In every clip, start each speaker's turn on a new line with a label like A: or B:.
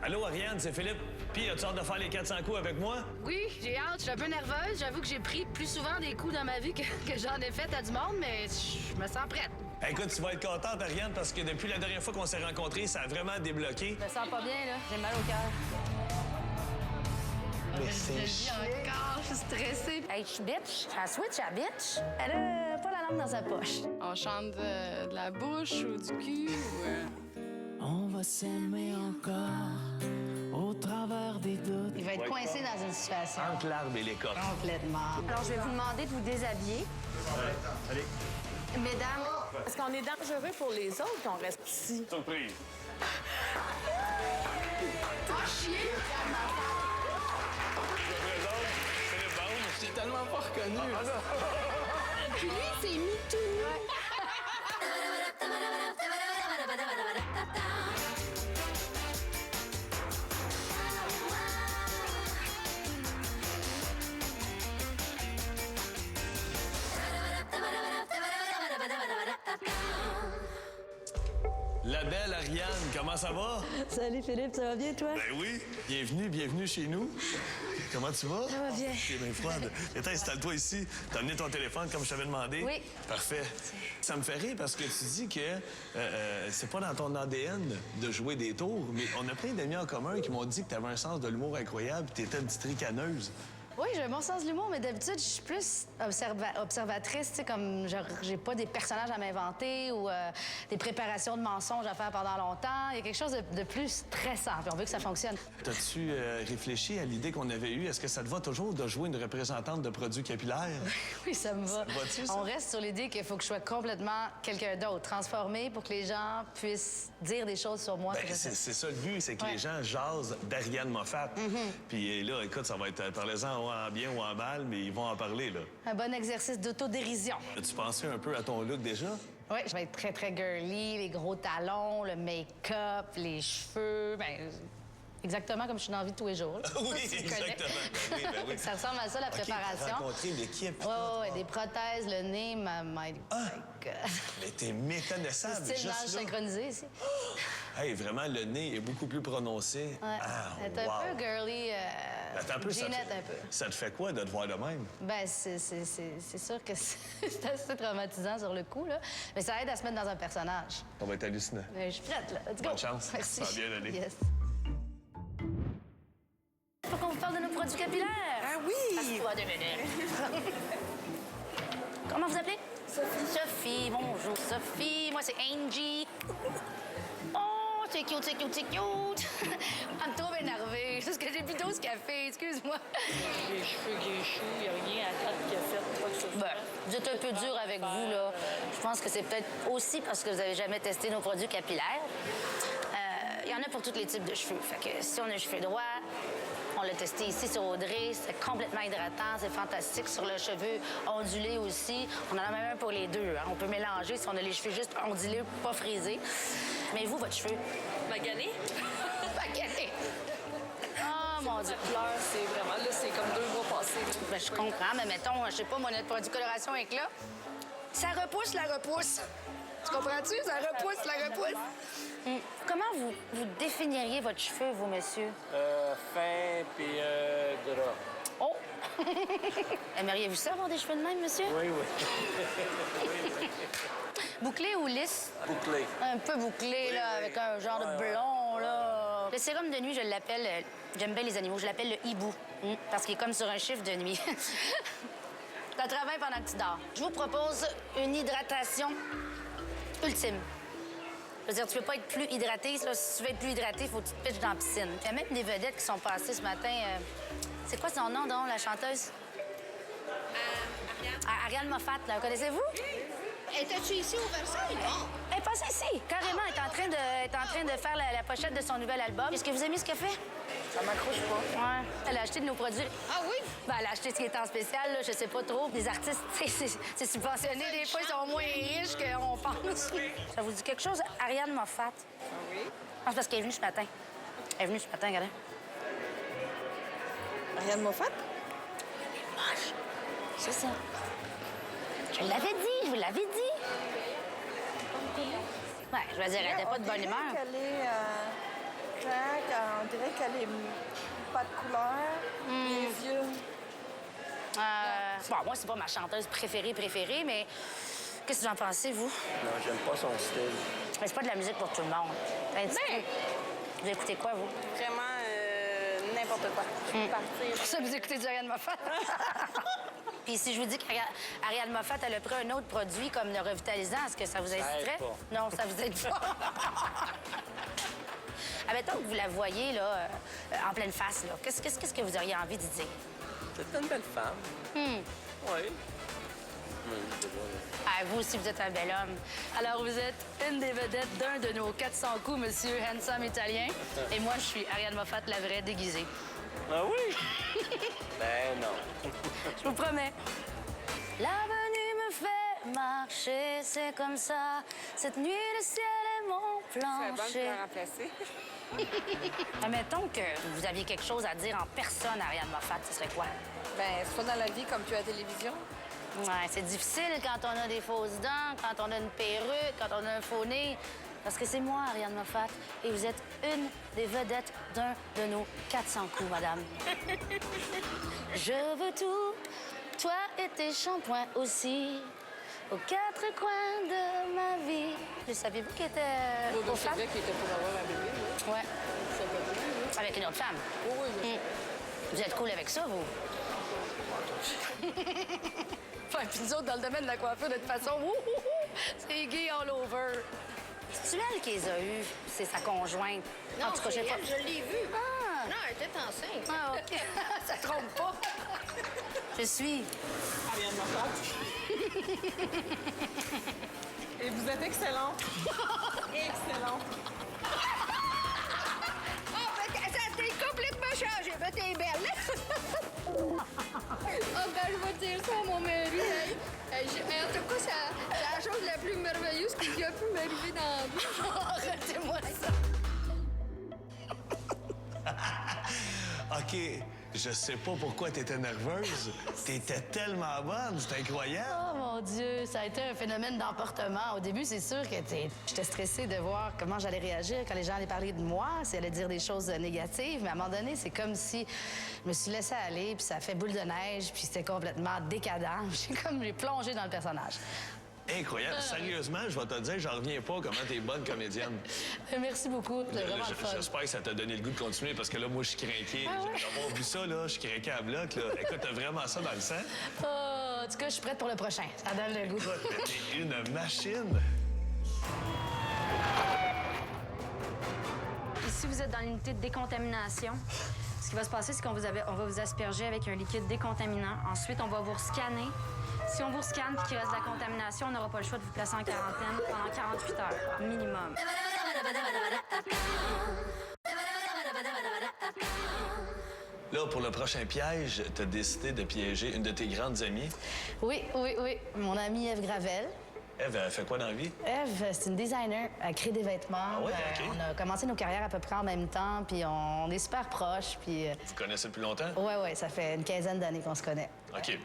A: Allô, Ariane, c'est Philippe. Puis, as-tu hâte de faire les 400 coups avec moi?
B: Oui, j'ai hâte. Je suis un peu nerveuse. J'avoue que j'ai pris plus souvent des coups dans ma vie que j'en ai fait à du monde, mais je me sens prête.
A: Écoute, tu vas être contente, Ariane, parce que depuis la dernière fois qu'on s'est rencontrés, ça a vraiment débloqué.
B: Je me sens pas bien, là. J'ai mal au cœur.
A: Mais
B: Je
A: c'est
B: le dis encore, je suis stressée.
C: Hey, je suis bitch. Elle switch à bitch. Elle a pas la langue dans sa poche.
D: On chante de la bouche ou du cul ou...
E: On va s'aimer encore au travers des doutes.
C: Il va être coincé dans une situation.
A: Entre l'arbre et l'écorce.
C: Complètement. Alors, je vais vous demander de vous déshabiller.
A: Allez.
C: Mesdames,
F: Est-ce qu'on est dangereux pour les autres qu'on reste ici?
A: Surprise.
B: Ah, chier!
A: Je vous présente Philippe Baume.
D: J'ai tellement pas reconnu.
B: Puis lui, c'est MeToo.
A: La belle Ariane, comment ça va?
C: Salut Philippe, ça va bien toi?
A: Ben oui. Bienvenue chez nous. Comment tu vas?
C: Ça va bien.
A: T'es bien froide. Attends, installe-toi ici. T'as amené ton téléphone comme je t'avais demandé?
C: Oui.
A: Parfait. Ça me fait rire parce que tu dis que c'est pas dans ton ADN de jouer des tours, mais on a plein d'amis en commun qui m'ont dit que t'avais un sens de l'humour incroyable et t'étais une petite ricaneuse.
C: Oui, j'ai un bon sens de l'humour, mais d'habitude, je suis plus observatrice, tu sais, comme genre, j'ai pas des personnages à m'inventer ou des préparations de mensonges à faire pendant longtemps. Il y a quelque chose de plus stressant, puis on veut que ça fonctionne.
A: T'as-tu réfléchi à l'idée qu'on avait eue? Est-ce que ça te va toujours de jouer une représentante de produits capillaires?
C: Oui, ça me va.
A: va-tu, ça?
C: On reste sur l'idée qu'il faut que je sois complètement quelqu'un d'autre, transformée pour que les gens puissent dire des choses sur moi.
A: Ben,
C: que je-
A: c'est ça le but, c'est que
C: Ouais.
A: les gens jasent d'Ariane Moffat. Puis là, écoute, ça va être, parlez-en en bien ou en mal, mais ils vont en parler, là.
C: Un bon exercice d'autodérision.
A: As-tu pensé un peu à ton look déjà?
C: Oui, je vais être très, très girly, les gros talons, le make-up, les cheveux, ben exactement comme je suis dans la vie de tous les jours. là.
A: Oui,
C: Tu me
A: exactement.
C: connais.
A: Ben oui.
C: Ça ressemble à ça, la
A: OK,
C: préparation.
A: t'as rencontré une équipe.
C: Oui, des prothèses, le nez, my God.
A: Mais t'es méconnaissable,
C: Style
A: juste
C: l'âge
A: là.
C: synchronisé ici.
A: Hey, vraiment, le nez est beaucoup plus prononcé.
C: Ouais.
A: Ah,
C: Elle est
A: wow.
C: un peu girly,
A: Attends un peu, ça te,
C: Ginette un peu.
A: ça te fait quoi de te voir de même?
C: Ben, c'est sûr que c'est assez traumatisant sur le coup, là. Mais ça aide à se mettre dans un personnage.
A: On va être hallucinant.
C: Ben, je suis prête, là. Let's go.
A: Bonne chance.
C: Merci.
A: Ça va bien aller.
C: Yes. Faut qu'on vous parle de nos produits capillaires.
F: Ah oui!
C: Passe-toi 2 minutes. Comment vous appelez? Sophie. Sophie, bonjour Sophie. Moi, c'est Angie. Oh, c'est cute, c'est cute, c'est cute. Elle me trouve énervée. C'est parce que j'ai bu 12 cafés, excuse-moi.
F: Les cheveux gréchus, il n'y a rien à date qui a fait quoi que ce soit.
C: Ben, vous êtes un peu dur avec vous, là. Je pense que c'est peut-être aussi parce que vous avez jamais testé nos produits capillaires. Il y en a pour tous les types de cheveux. Fait que si on a les cheveux droits, on l'a testé ici sur Audrey, c'est complètement hydratant, c'est fantastique. Sur le cheveu ondulé aussi, on en a même un pour les deux. Hein. On peut mélanger si on a les cheveux juste ondulés, pas frisés. Mais vous, votre cheveu?
F: Magané?
C: Magané! Ah, mon Dieu!
F: La fleur, c'est vraiment, là, c'est comme 2 mois passés. là.
C: Ben, je comprends, mais mettons, je sais pas, moi, notre produit coloration éclat, ça repousse la repousse. Tu comprends-tu? Ça repousse la repousse. Comment vous définiriez votre cheveu, vous, monsieur?
G: Fin puis gras.
C: Oh! Aimeriez-vous ça, avoir des cheveux de même, monsieur?
G: Oui, oui.
C: Bouclé ou lisse?
G: Bouclé.
C: Un peu bouclé, là,
G: oui.
C: avec un genre de blond, là. Le sérum de nuit, je l'appelle... j'aime bien les animaux, je l'appelle le hibou. Parce qu'il est comme sur un chiffre de nuit. T'as travail pendant que tu dors. Je vous propose une hydratation ultime. Je veux dire, tu peux pas être plus hydraté. Là, si tu veux être plus hydraté, il faut que tu te pitches dans la piscine. Il y a même des vedettes qui sont passées ce matin. C'est quoi son nom, donc, la chanteuse? Ariane Moffat, là. Connaissez-vous?
B: Étais-tu ici au Versailles? Non.
C: Elle est passée ici, carrément. Elle est en train de faire la pochette de son nouvel album. Est-ce que vous aimez ce qu'elle fait?
F: Ça m'accroche pas.
C: Ouais. Elle a acheté de nos produits.
B: Ah oui?
C: Ben, elle a acheté ce qui est en spécial, là, je sais pas trop. Les artistes, tu sais, c'est subventionné. Des fois, ils sont moins riches qu'on pense. Ça vous dit quelque chose, Ariane Moffat?
F: Ah oui?
C: Je pense parce qu'elle est venue ce matin. Elle est venue ce matin, regardez.
F: Ariane Moffat?
C: Moche. C'est ça. Je l'avais dit, je vous l'avais dit. Ouais, je veux dire, elle était pas de bonne humeur.
F: Qu'elle est
H: On dirait qu'elle est pas de couleur. Les yeux.
C: Bon, moi, c'est pas ma chanteuse préférée, mais qu'est-ce que vous en pensez, vous?
G: Non, j'aime pas son style.
C: Mais c'est pas de la musique pour tout le monde. Vous écoutez quoi, vous?
H: Vraiment n'importe quoi. Je peux partir.
C: Pour ça, vous écoutez du Ariane Moffat? Puis si je vous dis qu'Ariane Moffat, elle a pris un autre produit comme le revitalisant, est-ce que ça vous inciterait? Non, ça vous aide pas. Admettons que vous la voyez, là, en pleine face, là. Qu'est-ce que vous auriez envie de dire?
G: C'est une belle femme. Oui.
C: Ah, vous aussi, vous êtes un bel homme. Alors, vous êtes une des vedettes d'un de nos 400 coups, Monsieur Handsome Italien. Et moi, je suis Ariane Moffat, la vraie déguisée.
G: Ah oui? Ben non.
C: Je vous promets. L'avenue me fait marcher, c'est comme ça. Cette nuit, le ciel est mon plancher.
H: C'est bon de remplacer.
C: Admettons que vous aviez quelque chose à dire en personne, Ariane Moffat, ce serait quoi?
H: Ben, soit dans la vie comme tu as à la télévision.
C: Ouais, c'est difficile quand on a des fausses dents, quand on a une perruque, quand on a un faux nez. Parce que c'est moi, Ariane Moffat, et vous êtes une des vedettes d'un de nos 400 coups, madame. Je veux tout, toi et tes shampoings aussi, aux quatre coins de ma vie. Le saviez-vous qu'il était aux femmes?
H: qu'il était pour avoir un bébé, oui.
C: Ouais. Avec une autre femme?
H: Oui.
C: Vous êtes cool avec ça, vous? Enfin, puis nous autres, dans le domaine de la coiffure, de toute façon, c'est gay all over. C'est-tu elle qui les a eus? C'est sa conjointe?
B: Non,
C: En tout cas,
B: c'est
C: j'ai pas...
B: elle, je l'ai vue.
C: Ah!
B: Non, elle était enceinte.
C: Ah, OK. Ça trompe pas. Je suis...
H: Ariane Moffat. Et vous êtes excellente. Excellente.
B: Oh, ben, ça t'est complètement changé. Ben, t'es belle. Oh, ben, je vais dire ça à mon mari. En tout cas, c'est la chose la plus merveilleuse qui a pu m'arriver dans la vie.
C: Arrêtez-moi ça.
A: OK, je sais pas pourquoi t'étais nerveuse. T'étais tellement bonne, c'est incroyable.
C: Oh mon Dieu, ça a été un phénomène d'emportement. Au début, c'est sûr que j'étais stressée de voir comment j'allais réagir quand les gens allaient parler de moi, s'ils allaient dire des choses négatives. Mais à un moment donné, c'est comme si je me suis laissée aller, puis ça a fait boule de neige, puis c'était complètement décadent. J'ai plongé dans le personnage.
A: Incroyable. Sérieusement, je vais te dire, j'en reviens pas comment t'es bonne comédienne.
C: Merci beaucoup, c'est vraiment le fun.
A: J'espère que ça t'a donné le goût de continuer parce que là, moi, je suis craqué. D'avoir vu ça, là, je suis craqué à bloc. Là. Écoute, t'as vraiment ça dans le sang.
C: Oh, en tout cas, je suis prête pour le prochain. Ça donne le goût.
A: T'es une machine.
I: Ici, vous êtes dans l'unité de décontamination. Ce qui va se passer, c'est qu'on va vous asperger avec un liquide décontaminant. Ensuite, on va vous scanner. Si on vous scanne et qu'il reste de la contamination, on n'aura pas le choix de vous placer en quarantaine pendant 48 heures minimum.
A: Là, pour le prochain piège, t'as décidé de piéger une de tes grandes amies.
C: Oui. Mon amie Ève Gravel.
A: Ève, elle fait quoi dans la vie?
C: Ève, c'est une designer. Elle crée des vêtements.
A: Ah ouais, OK.
C: On a commencé nos carrières à peu près en même temps, puis on est super proches. Puis,
A: Vous connaissez depuis longtemps?
C: ouais, ça fait une quinzaine d'années qu'on se connaît.
A: OK.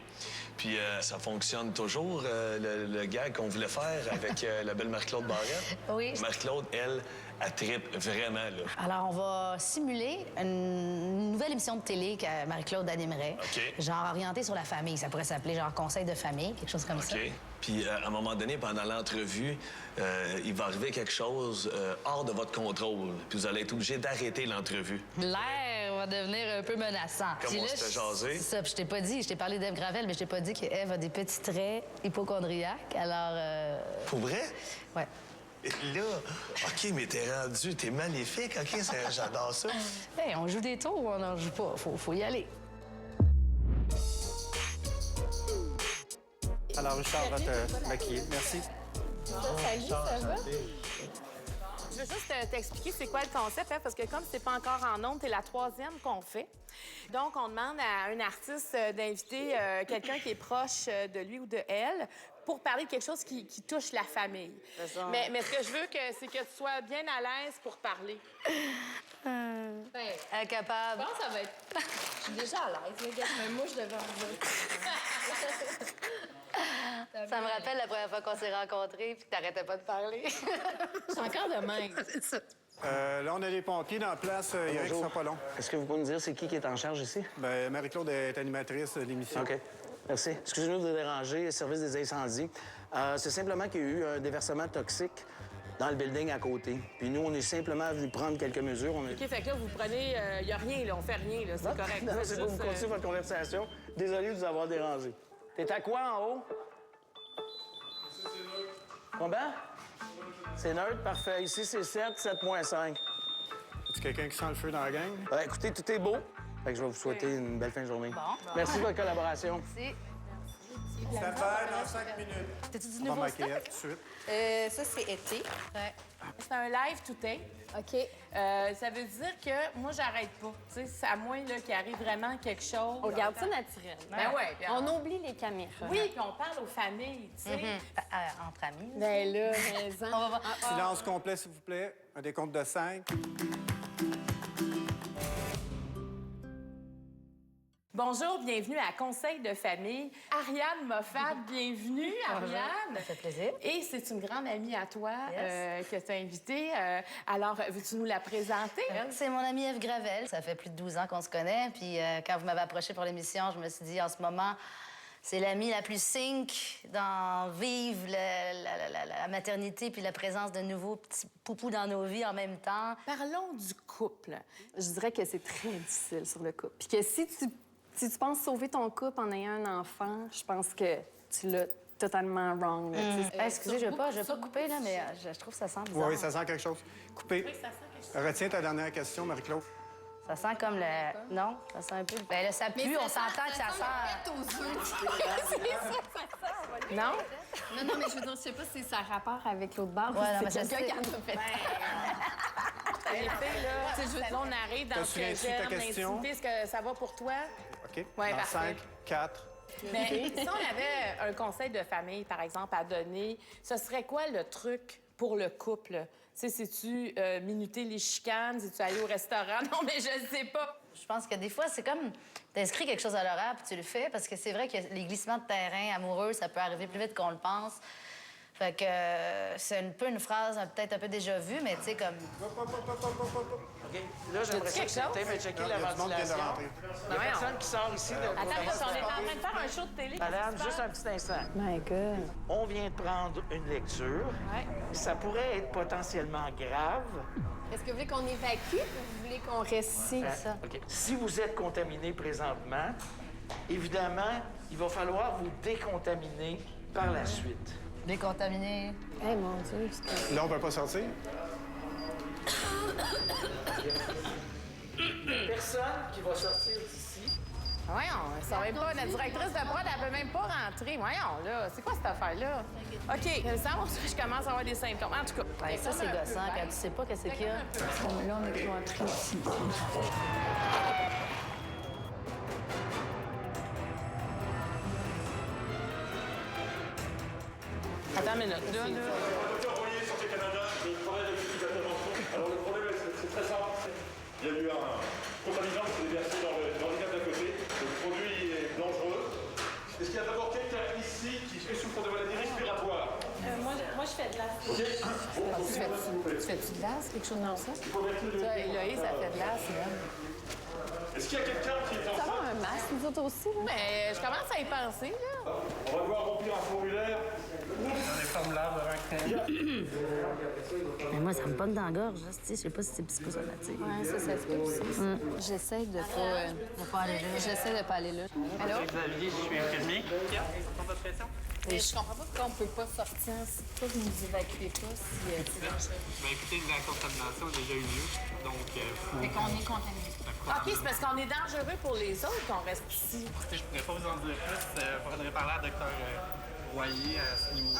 A: Puis ça fonctionne toujours, le gag qu'on voulait faire avec la belle Marie-Claude Barrette?
C: Oui.
A: Marie-Claude, elle trippe vraiment, là.
C: Alors, on va simuler une nouvelle émission de télé que Marie-Claude animerait.
A: OK.
C: Genre orientée sur la famille. Ça pourrait s'appeler genre Conseil de famille, quelque chose comme ça.
A: OK. Puis, à un moment donné, pendant l'entrevue, il va arriver quelque chose hors de votre contrôle. Puis vous allez être obligé d'arrêter l'entrevue.
C: L'air va devenir un peu menaçant.
A: Comme
C: Puis
A: on
C: là,
A: s'était jasé.
C: C'est ça, puis je t'ai pas dit. Je t'ai parlé d'Ève Gravel, mais je t'ai pas dit qu'Ève a des petits traits hypochondriaques. Alors,
A: Pour vrai?
C: ouais.
A: Là, OK, mais t'es maléfique, OK? J'adore ça.
C: Hey, on joue des tours ou on n'en joue pas? Faut y aller.
G: Alors, Richard va te maquiller. Merci.
H: Salut, ça va? Je veux juste t'expliquer c'est quoi le concept, hein, parce que comme c'est pas encore en ondes, c'est la troisième qu'on fait. Donc, on demande à un artiste d'inviter quelqu'un qui est proche de lui ou de elle pour parler de quelque chose qui touche la famille. Mais ce que je veux, c'est que tu sois bien à l'aise pour parler.
C: Incapable.
B: Je pense que ça va être... Je suis déjà à l'aise. Regarde, même moi, je devais en dire.
C: Ça me rappelle la première fois qu'on s'est rencontrés puis que t'arrêtais pas de parler.
B: C'est encore de même.
C: C'est ça.
G: Là, on a des pompiers dans la place. Eric, ça sera pas long.
J: Est-ce que vous pouvez me dire c'est qui est en charge ici?
G: Ben, Marie-Claude est animatrice de l'émission.
J: OK. Merci. Excusez-nous de vous déranger, service des incendies. C'est simplement qu'il y a eu un déversement toxique dans le building à côté. Puis nous, on est simplement venus prendre quelques mesures.
H: OK, fait que là, vous prenez... Il n'y a rien, là. On fait rien, là. C'est correct.
J: Non, c'est bon, vous continuez votre conversation. Désolé de vous avoir dérangé. T'es à quoi en haut? Combien? C'est neutre, parfait. Ici, c'est 7, 7,5.
G: Est-ce quelqu'un qui sent le feu dans la gang?
J: Écoutez, tout est beau. Fait que je vais vous souhaiter une belle fin de journée.
C: Bon.
J: Merci de votre collaboration.
C: Merci.
G: Ça va dans 5 minutes.
C: T'as-tu du
G: On va
C: nouveau
G: maquiller
C: stock?
G: tout de suite.
B: Ça, c'est été.
H: C'est un live to tape.
B: OK.
H: Ça veut dire que moi, j'arrête pas. Tu sais, c'est à moins là, qu'il arrive vraiment quelque chose.
D: On garde ça naturel.
H: Ben ouais. puis
D: On oublie les caméras.
H: Oui, puis on parle aux familles, tu sais.
C: Entre amis.
D: Ben là, raison.
C: On va voir.
G: Silence complet, s'il vous plaît. Un décompte de 5.
H: Bonjour, bienvenue à Conseil de famille. Ariane Moffat, bienvenue, Ariane.
C: Ça fait plaisir.
H: Et c'est une grande amie à toi
C: Yes.
H: que tu as invitée. Alors, veux-tu nous la présenter?
C: C'est mon amie Ève Gravel. Ça fait plus de 12 ans qu'on se connaît. Puis quand vous m'avez approché pour l'émission, je me suis dit, en ce moment, c'est l'amie la plus sync dans vivre la maternité puis la présence de nouveaux petits poupous dans nos vies en même temps.
H: Parlons du couple.
D: Je dirais que c'est très difficile sur le couple. Puis que si tu penses sauver ton couple en ayant un enfant, je pense que tu l'as totalement wrong. là, tu sais.
C: Excusez, je vais pas couper, là, mais je trouve que ça sent bizarre.
G: Oui, ça sent quelque chose. Coupé.
H: Oui, ça sent quelque chose.
G: Retiens ta dernière question, Marie-Claude.
C: Ça sent comme le... Non, ça sent un peu... Ben là, ça pue, on s'entend que ça sent...
H: Non?
D: Non, mais je veux dire, je sais pas si ça a rapport avec l'autre barre
C: Ouais, non,
D: ou
C: mais
D: c'est
C: ça
D: quelqu'un
C: se
D: qui en a fait.
H: En effet, là, tu sais, je veux dire, on arrive dans
G: T'as
H: ce que
G: souviens-tu de ta
H: j'aime,
G: question?
H: l'intimité. Est-ce que ça va pour toi?
G: OK?
H: Ouais,
G: dans
H: parfait.
G: 5, 4.
H: Mais si on avait un conseil de famille, par exemple, à donner, ce serait quoi le truc pour le couple? Tu sais, c'est-tu minuter les chicanes? C'est-tu aller au restaurant? Non, mais je sais pas.
C: Je pense que des fois, c'est comme t'inscris quelque chose à l'horaire puis tu le fais parce que c'est vrai que les glissements de terrain amoureux, ça peut arriver plus vite qu'on le pense. Fait que c'est un peu une phrase peut-être un peu déjà vue, mais tu sais, comme...
J: OK. Là, j'aimerais ça
H: quelque
J: que
H: chose?
J: tu aies checker
G: Il y
J: la
G: a du monde qui vient de
J: ventilation.
G: rentrer.
J: Il y a personne qui sort ici.
H: Attends, on est en train de faire un show de télé.
J: Madame,
H: qu'est-ce qui se
J: juste un petit instant.
D: My God.
J: On vient de prendre une lecture.
H: Ouais.
J: Ça pourrait être potentiellement grave.
D: Est-ce que vous voulez qu'on évacue ou vous voulez qu'on reste ici?
C: ça.
J: OK. Si vous êtes contaminé présentement, évidemment, il va falloir vous décontaminer par la suite.
C: Décontaminé.
D: Eh mon Dieu, c'est...
G: Là, on peut pas sortir.
J: Personne qui va sortir d'ici.
H: Voyons, ça va pas. Notre directrice de prod, elle peut même pas rentrer. Voyons, là. C'est quoi cette affaire-là? OK, ça montre que je commence à avoir des symptômes. En tout cas.
C: Ouais, ça, c'est gossant quand tu sais pas qu'est-ce qu'il y a.
D: Là, on est cloîtrés ici.
H: Attends une minute. Là,
K: Envoyé sur Canada, le travail de l'équipe d'intervention. Alors le problème, c'est très simple. Il y a eu un contaminant qui s'est déversé dans le câble d'à côté. Le produit est dangereux. Est-ce qu'il y a d'abord quelqu'un ici qui souffre de maladies respiratoires?
F: Moi, je fais de la...
K: OK. Bon,
H: tu fais-tu de glace, quelque chose comme ça?
K: il faut mettre le...
H: Ça, Héloïse, ça fait de glace, là.
K: Est-ce qu'il y a quelqu'un qui est
D: Ça
K: enceinte?
D: va, un masque, nous autres aussi, là?
H: Mais je commence à y penser, là.
K: On va devoir remplir un formulaire.
C: Mais moi, ça me pogne dans la gorge, là, tu sais, je sais pas si c'est psychosomatique.
D: Ouais, ça se peut aussi. J'essaie de pas...
C: aller là.
D: J'essaie de pas aller là. Allô?
G: Xavier, je suis infirmier.
D: Mais je comprends pas pourquoi on peut pas sortir. Si pas vous nous évacuez pas, si c'est dangereux.
L: Ben écoutez, la contamination a déjà eu lieu, donc...
D: Fait qu'on est contaminé.
H: OK, c'est parce qu'on est dangereux pour les autres qu'on reste ici.
L: Je pourrais pas vous en dire plus. Il faudrait parler à Dr. Royer à ce niveau.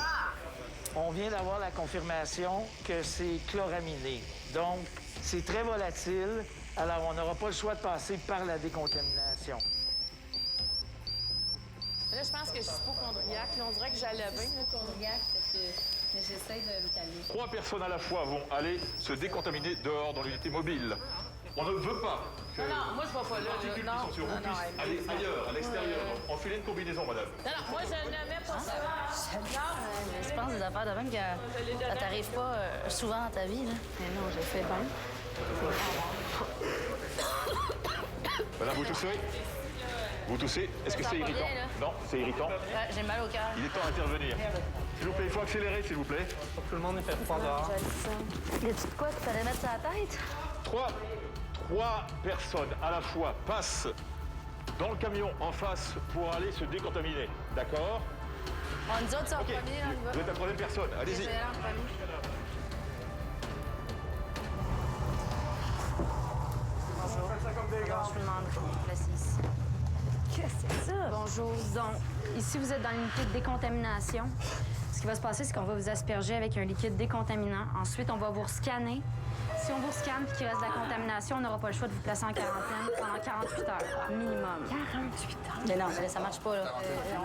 J: On vient d'avoir la confirmation que c'est chloraminé. Donc, c'est très volatile. Alors, on n'aura pas le choix de passer par la décontamination.
H: Là, je pense que je suis hypochondriaque. Là, on dirait que j'allais bien.
D: Hypochondriaque, mais j'essaie de me calmer.
K: 3 personnes à la fois vont aller se décontaminer dehors dans l'unité mobile. On ne veut pas que
H: Non, moi, je vais pas là.
K: les particules
H: Non,
K: qui sont sur vous
H: non,
K: puissent aller ailleurs, à l'extérieur, enfilez une combinaison, madame.
H: Non, moi, je ne mets pas ça.
C: Je pense des affaires de même que ça t'arrive pas souvent dans ta vie, là.
D: Mais non, je fais bien.
K: Madame, vous toussez? Vous toussez? Est-ce que
C: Je
K: c'est
C: sens pas
K: irritant?
C: bien, là.
K: Non, c'est irritant.
C: Ouais, j'ai mal au cœur.
K: Il est temps d'intervenir. S'il vous plaît, il faut accélérer, s'il vous plaît.
L: Tout le monde est fait froid dehors.
C: Y a-tu de quoi que t'allais mettre sur la tête?
K: Trois personnes à la fois passent dans le camion en face pour aller se décontaminer. D'accord?
C: On nous autres, c'est en
K: OK.
C: premier, on y va.
K: Vous êtes la troisième personne. Allez-y.
C: Je vais aller en premier. Bonjour. Alors, je vous demande de vous placer ici.
I: Qu'est-ce que c'est ça? Bonjour. Donc, ici, vous êtes dans l'unité de décontamination. Ce qui va se passer, c'est qu'on va vous asperger avec un liquide décontaminant. Ensuite, on va vous scanner. Si on vous scanne et qu'il reste de la contamination, on n'aura pas le choix de vous placer en quarantaine pendant 48 heures minimum. 48 heures?
C: Mais non, mais ça marche pas, là.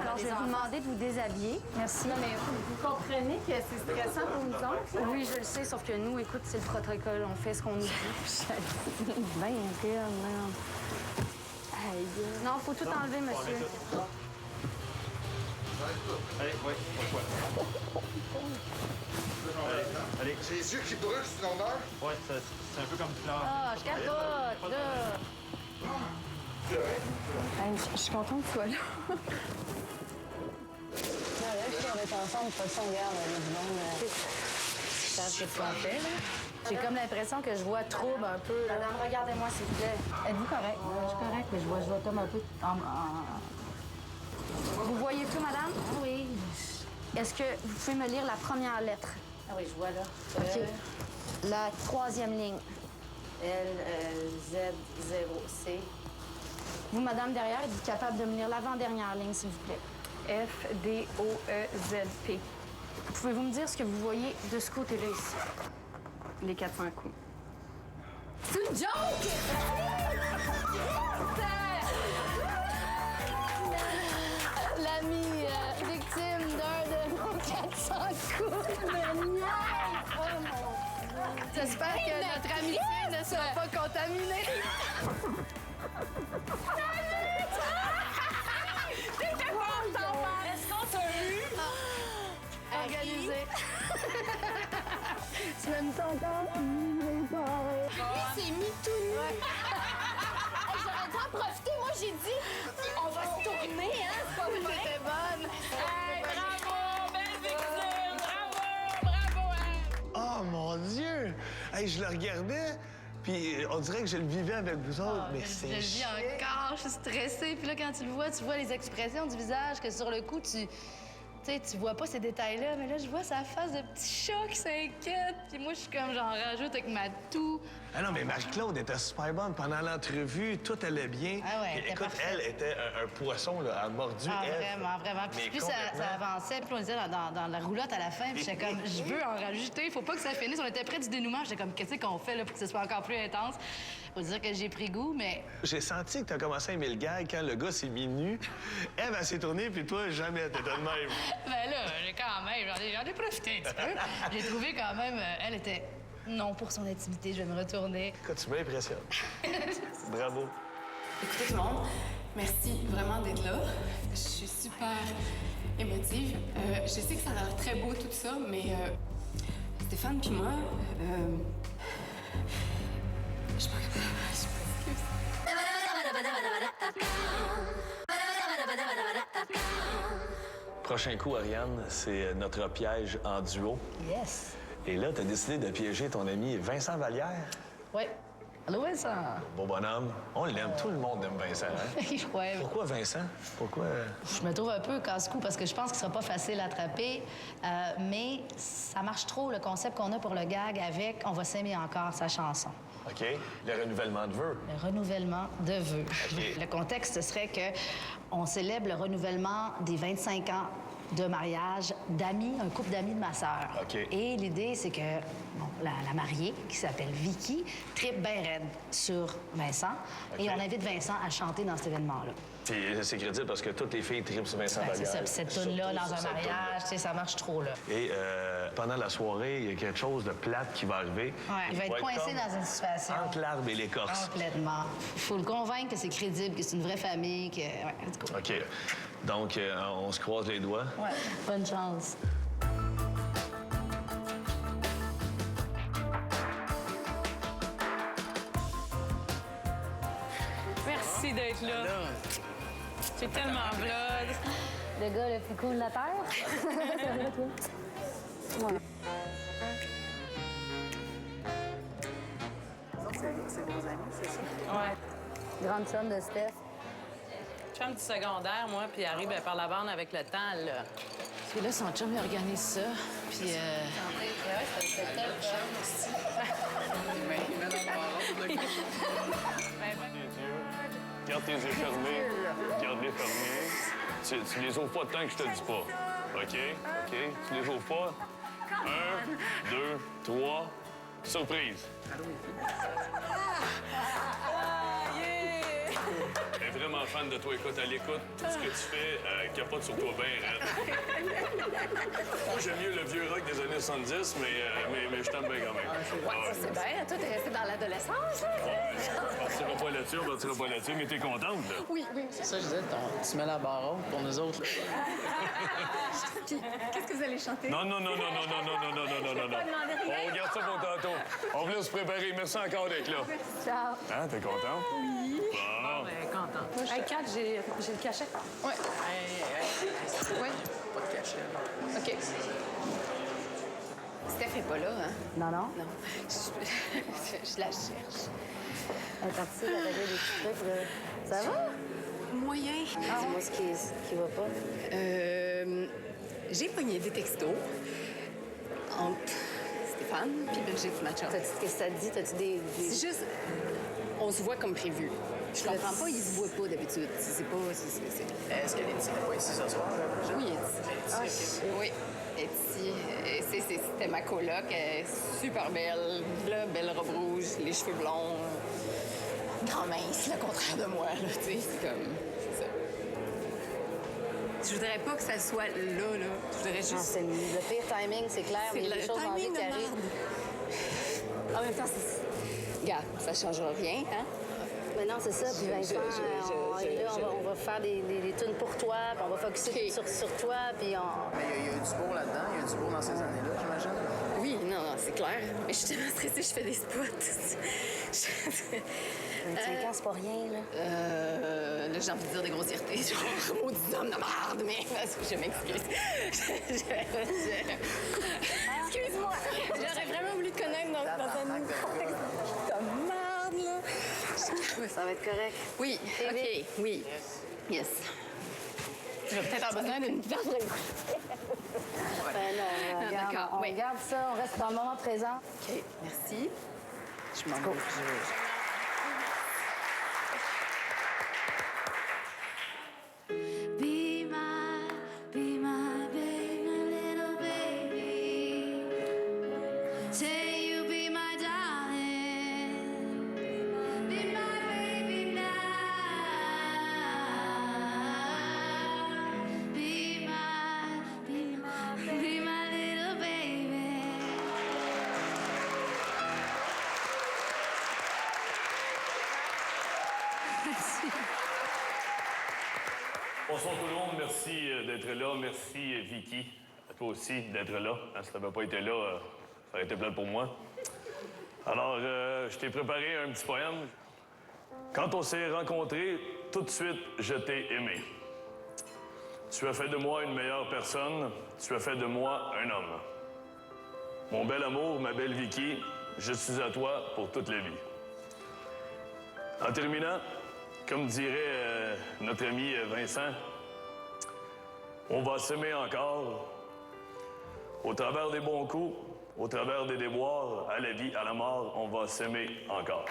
I: Alors, je vais vous demander de vous déshabiller. Merci.
D: Non, mais vous comprenez que c'est stressant pour nous autres?
I: Oui, je le sais, sauf que nous, écoute, c'est le protocole. On fait ce qu'on nous dit.
D: Ben, regarde, merde. Aïe.
I: Non, faut tout enlever, monsieur.
K: Allez, ouais, allez.
M: C'est les yeux qui brûlent, sinon on meurt?
L: Ouais, c'est un peu comme ça.
C: Ah, je capote, là.
D: Hey, je suis contente que tu sois là.
C: On est ensemble, pas de son garde, ça ce qu'on fait, là. J'ai comme l'impression que je vois trouble un peu.
I: Madame, regardez-moi, s'il vous plaît.
C: Êtes-vous correct? Je suis correct, mais je vois comme un peu
I: Vous voyez tout, madame?
C: Oui.
I: Est-ce que vous pouvez me lire la première lettre?
C: Ah oui, je vois, là.
I: OK. La troisième ligne.
C: LZ0C.
I: Vous, madame, derrière, êtes-vous capable de me lire l'avant-dernière ligne, s'il vous plaît?
D: F-D-O-E-Z-P.
I: Pouvez-vous me dire ce que vous voyez de ce côté-là, ici?
D: Les 400 coups.
B: C'est une joke!
C: L'ami victime d'un de nos 400 coups de niaise. Oh mon Dieu. J'espère que notre amitié ne sera pas contaminée.
H: T'étais forte, Est-ce qu'on t'a eu?
C: Organisé. Tu m'aimes ça encore?
B: C'est mis tout nu. J'aurais dû en profiter. Moi, j'ai dit, on va se tourner, hein? C'est pas vrai?
C: C'était bonne.
H: Hey, bravo! Belle victime! Bravo, hein?
A: Oh, mon Dieu! Hey, je le regardais, puis on dirait que je le vivais avec vous autres, mais
C: Je
A: c'est
C: le vis encore, je suis stressée. Puis là, quand tu le vois, tu vois les expressions du visage, que sur le coup, tu vois pas ces détails-là, mais là, je vois sa face de petit chat qui s'inquiète. Puis moi, je suis comme, j'en rajoute avec ma toux.
A: Ah non, mais Marie-Claude était super bonne. Pendant l'entrevue, tout allait bien.
C: Ah ouais,
A: Puis,
C: elle était
A: écoute,
C: parfaite.
A: elle était un poisson, là. Elle a mordu,
C: Ah,
A: elle.
C: vraiment, vraiment. Puis
A: Mais
C: plus ça
A: complètement.
C: avançait, plus on disait dans la roulotte à la fin. Puis j'étais comme, je veux en rajouter, faut pas que ça finisse. On était près du dénouement. J'étais comme, qu'est-ce qu'on fait là pour que ce soit encore plus intense? Faut dire que j'ai pris goût, mais
A: J'ai senti que t'as commencé à aimer le gag quand le gars s'est mis nu. Elle s'est tournée, puis toi, jamais. T'étais de même.
C: ben là, j'ai quand même, j'en ai profité un petit peu. J'ai trouvé quand même, elle était non pour son intimité, je vais me retourner.
A: Écoute, tu m'impressionnes. Bravo.
N: Écoutez tout le monde, merci vraiment d'être là. Je suis super émotive. Je sais que ça a l'air très beau tout ça, mais Stéphane puis moi, je suis pas capable.
A: Prochain coup, Ariane, c'est notre piège en duo.
C: Yes.
A: Et là, t'as décidé de piéger ton ami Vincent Vallière.
C: Oui. Allô, Vincent?
A: Beau bonhomme. On l'aime. Tout le monde aime Vincent. Hein?
C: Ouais.
A: Pourquoi Vincent? Pourquoi?
C: Je me trouve un peu casse-cou parce que je pense qu'il sera pas facile à attraper. Mais ça marche trop, le concept qu'on a pour le gag avec « On va s'aimer encore », sa chanson.
A: OK. Le renouvellement de vœux.
C: Le renouvellement de vœux.
A: OK.
C: Le contexte serait que on célèbre le renouvellement des 25 ans de mariage d'amis, un couple d'amis de ma sœur.
A: OK.
C: Et l'idée, c'est que bon, la mariée, qui s'appelle Vicky, tripe bien raide sur Vincent.
A: OK.
C: Et on invite Vincent à chanter dans cet événement-là.
A: Puis c'est crédible parce que toutes les filles tripent sur Vincent
C: Ben,
A: Vallière.
C: c'est ça. Puis cette tune-là, dans un mariage, tu sais, ça marche trop, là.
A: Et pendant la soirée, il y a quelque chose de plate qui va arriver.
C: Ouais, il va être coincé
A: comme
C: dans une situation.
A: entre l'arbre et l'écorce.
C: Complètement. Faut le convaincre que c'est crédible, que c'est une vraie famille, que... Ouais, let's go.
A: OK. Donc, on se croise les doigts.
C: Ouais. Bonne chance.
F: Merci d'être là. C'est tellement blood.
C: Le gars le plus cool de la Terre. C'est vrai, toi? Ouais.
F: C'est vos amis, c'est ça? Ouais.
C: Grande chum de Steph.
F: Chum du secondaire, moi, puis arrive par la bande avec le temps, là. Puis là, son chum, il organise ça. Puis,
K: Garde tes yeux fermés. Garde-les fermés. Tu les ouvres pas tant que je te dis pas. OK? OK? Tu les ouvres pas. 1, 2, 3. Surprise. Elle est vraiment fan de toi. Écoute, elle écoute tout ce que tu fais. Capote sur toi bien raide. Moi, j'aime mieux le vieux rock des années 70, mais je t'aime bien quand même.
B: Ouais, c'est bien. Toi, t'es resté dans l'adolescence, là.
K: On partira pas là-dessus, mais t'es contente, là?
B: Oui, oui.
F: c'est ça, je disais, tu mets la barre haute pour nous autres, là.
B: Puis, qu'est-ce que vous allez chanter?
K: Non. On regarde ça pour tantôt. On voulait se préparer. Merci encore d'être là.
B: Ciao.
K: Hein, t'es content? Oui. Bon.
F: Ben, content. Hey, Kat, j'ai le cachet.
N: Ouais.
F: Oui. Pas de cachet.
N: OK. Steph est pas là, hein?
C: Non, non.
N: Non. Je la cherche.
C: Elle est partie, elle avait des petits trucs, là. Ça va?
N: Moyen.
C: Dis-moi ce qui va pas.
N: J'ai pogné des textos entre Stéphane puis Brigitte Matcha.
C: Qu'est-ce que ça te dit? T'as-tu des...
N: C'est juste, on se voit comme prévu. Je comprends pas, ils se voient pas d'habitude. C'est pas...
F: Est-ce qu'elle est pas ici ce soir?
N: Oui, oui. C'était ma coloc. Elle est super belle. Là, belle robe rouge, les cheveux blonds. Grand mince, le contraire de moi, là, tu sais. C'est comme... C'est ça. Je voudrais pas que ça soit là. Je voudrais juste...
C: Non, c'est le pire timing, c'est clair, mais il y a des choses dans la vie qui arrivent.
N: En même temps, c'est... Regarde, ça changera rien, hein?
C: Mais non, c'est ça. Puis Vincent, on va faire des tunes pour toi, puis on va focusser sur toi, puis on...
F: Mais il y a eu du beau là-dedans. Il y a eu du beau dans ces années-là, j'imagine.
N: Oui, non, c'est clair. Mais je suis tellement stressée, je fais des spots.
C: 25 ans, c'est pas rien, là.
N: Là, j'ai envie de dire des grossièretés, genre maudit homme de merde, mais je m'excuse. Excuse-moi. J'aurais vraiment voulu te connaître dans un contexte de merde, là.
C: Ça va être correct.
N: Oui, OK, oui. Yes. Tu vas peut-être avoir besoin d'une place pour écouter.
C: Ben non,
N: D'accord,
C: on
N: oui.
C: regarde ça, on reste dans le moment présent.
N: OK, merci.
F: Je m'en vais.
E: Be my baby, little baby. Say you be my darling. Be my baby now. Be my little baby.
K: Bonsoir tout le monde, merci d'être là. Merci Vicky, à toi aussi d'être là. Si tu n'avais pas été là, ça aurait été plate pour moi. Alors, je t'ai préparé un petit poème. Quand on s'est rencontrés, tout de suite, je t'ai aimé. Tu as fait de moi une meilleure personne, tu as fait de moi un homme. Mon bel amour, ma belle Vicky, je suis à toi pour toute la vie. En terminant, comme dirait notre ami Vincent, on va s'aimer encore. Au travers des bons coups, au travers des déboires, à la vie, à la mort, on va s'aimer encore.
N: Je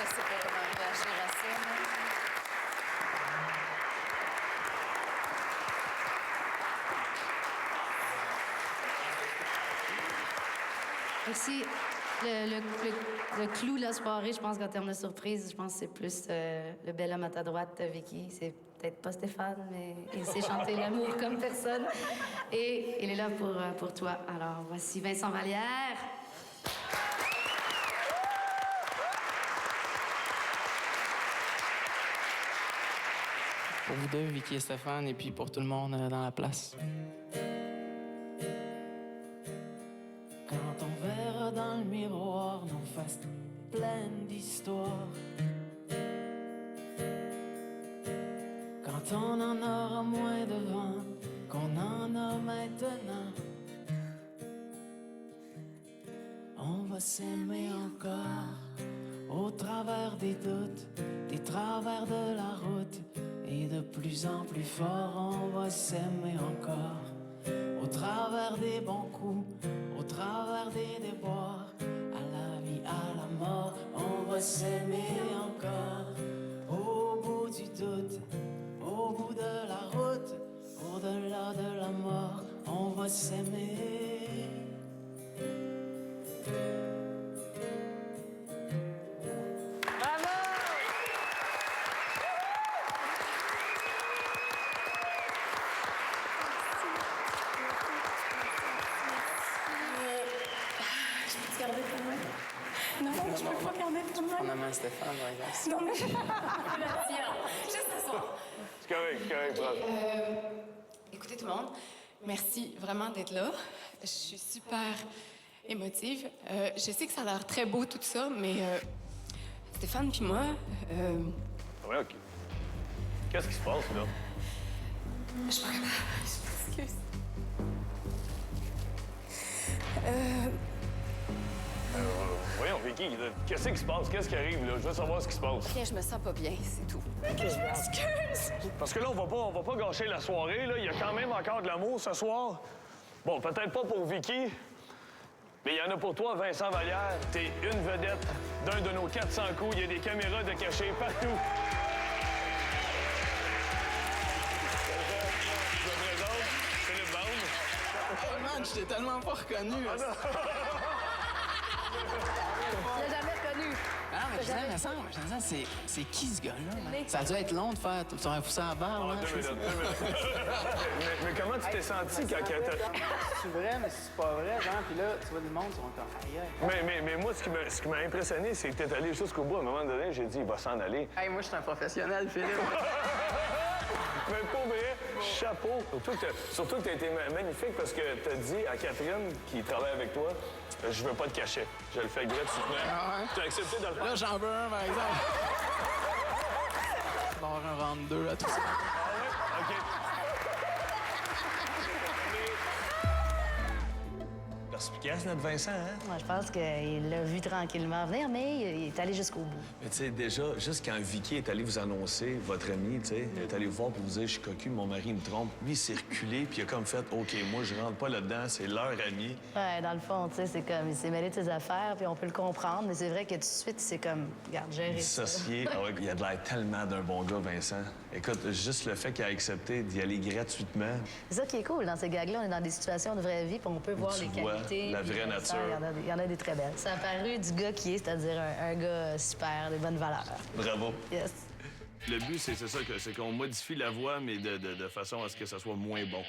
N: sais pas comment réagir à ça.
I: Aussi, le clou de la soirée, je pense qu'en termes de surprise, je pense que c'est plus le bel homme à ta droite, Vicky. C'est peut-être pas Stéphane, mais il sait chanter l'amour comme personne. Et il est là pour toi. Alors, voici Vincent Vallière.
O: Pour vous deux, Vicky et Stéphane, et puis pour tout le monde dans la place.
E: Quand on verra dans le miroir nos faces pleines d'histoires, quand on en aura moins devant qu'on en a maintenant, on va s'aimer encore au travers des doutes, des travers de la route. Et de plus en plus fort, on va s'aimer encore. Au travers des bons coups, au travers des déboires, à la vie, à la mort, on va s'aimer encore. Au bout du doute, au bout de la route, au-delà de la mort, on va s'aimer.
N: Non, je peux pas garder pour moi.
O: On a mis Stéphane, par exemple.
N: Non, mais je la tiens. Juste ce soir.
K: C'est correct, bravo.
N: Écoutez tout le monde, merci vraiment d'être là. Je suis super émotive. Je sais que ça a l'air très beau tout ça, mais Stéphane puis moi...
K: Ouais, OK. Qu'est-ce qui se passe, là?
N: Je suis pas capable. Je m'excuse.
K: Voyons, Vicky, qu'est-ce qui se passe? Qu'est-ce qui arrive, là? Je veux savoir ce qui se passe.
N: Rien, je me sens pas bien, c'est tout. Je m'excuse.
K: Parce que là, on va pas gâcher la soirée, là. Il y a quand même encore de l'amour ce soir. Bon, peut-être pas pour Vicky, mais il y en a pour toi, Vincent Vallière. T'es une vedette d'un de nos 400 coups. Il y a des caméras de cachées partout. Je me présente, Philippe Baume.
O: Hey man, je t'ai tellement pas reconnu.
C: Je l'ai jamais reconnu.
O: Ah, mais je disais, c'est qui ce gars-là? Man? Ça a dû être long de faire tout son poussé à la barre.
K: Deux minutes. mais comment tu t'es senti quand t'as...
J: C'est vrai, mais c'est pas vrai, genre, puis là, tu vois le monde, ils sont comme aïe.
K: Mais moi, ce qui m'a impressionné, c'est que t'es allé jusqu'au bout. À un moment donné, j'ai dit, il va s'en aller.
O: Hey, moi, je suis un professionnel, Philippe.
K: Mais pour vrai, chapeau. Surtout que t'as été magnifique parce que t'as dit à Catherine, qui travaille avec toi, je veux pas de cachet. Je le fais gratuitement.
O: Ah ouais?
K: Tu as accepté de le faire.
O: Là, j'en veux un, par exemple. Il va y avoir un round 2 à tout ça.
K: Ah ouais? OK.
A: Perspicace, notre Vincent, hein?
C: Moi, je pense qu'il l'a vu tranquillement venir, mais il est allé jusqu'au bout.
A: Mais tu sais, déjà, juste quand Vicky est allé vous annoncer, votre ami, tu sais, elle est allé vous voir pour vous dire « Je suis cocu, mon mari me trompe », lui, il s'est reculé, puis il a comme fait « OK, moi, je rentre pas là-dedans, c'est leur ami. »
C: Ouais, dans le fond, tu sais, c'est comme, il s'est mêlé de ses affaires, puis on peut le comprendre, mais c'est vrai que tout de suite, c'est comme, regarde, gérer ça.
A: Dissocié. Ah ouais, il a de l'air tellement d'un bon gars, Vincent. Écoute, juste le fait qu'il a accepté d'y aller gratuitement.
C: C'est ça qui est cool, dans ces gags-là, on est dans des situations de vraie vie, puis on peut voir les
A: vois
C: qualités.
A: la vraie nature.
C: Il y en a des très belles. Ça a paru du gars qui est, c'est-à-dire un gars super, des bonnes valeurs.
A: Bravo.
C: Yes.
A: Le but, c'est ça, c'est qu'on modifie la voix, mais de façon à ce que ça soit moins bon.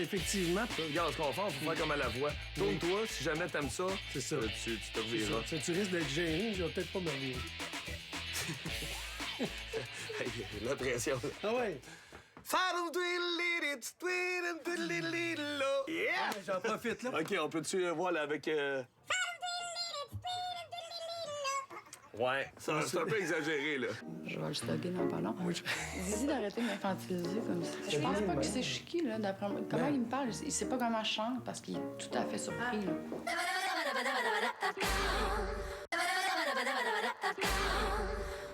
P: Effectivement.
A: Regarde ce qu'on fait, on peut faire comme à la voix. Tourne-toi, si jamais t'aimes ça,
P: c'est ça.
A: Tu te reviras.
P: Tu risques d'être gêné, je vais peut-être pas me revirer.
A: La pression.
P: Ah ouais?
A: Yeah!
P: J'en profite, là.
A: OK, on peut-tu voir là, avec... Ouais, c'est un peu exagéré, là.
N: Je vais le stocker dans pas long. Dis-y d'arrêter de m'infantiliser comme ça. Je pense pas que c'est chiqui, là, d'après moi. Comment il me parle? Il sait pas comment je chante parce qu'il est tout à fait surpris, là.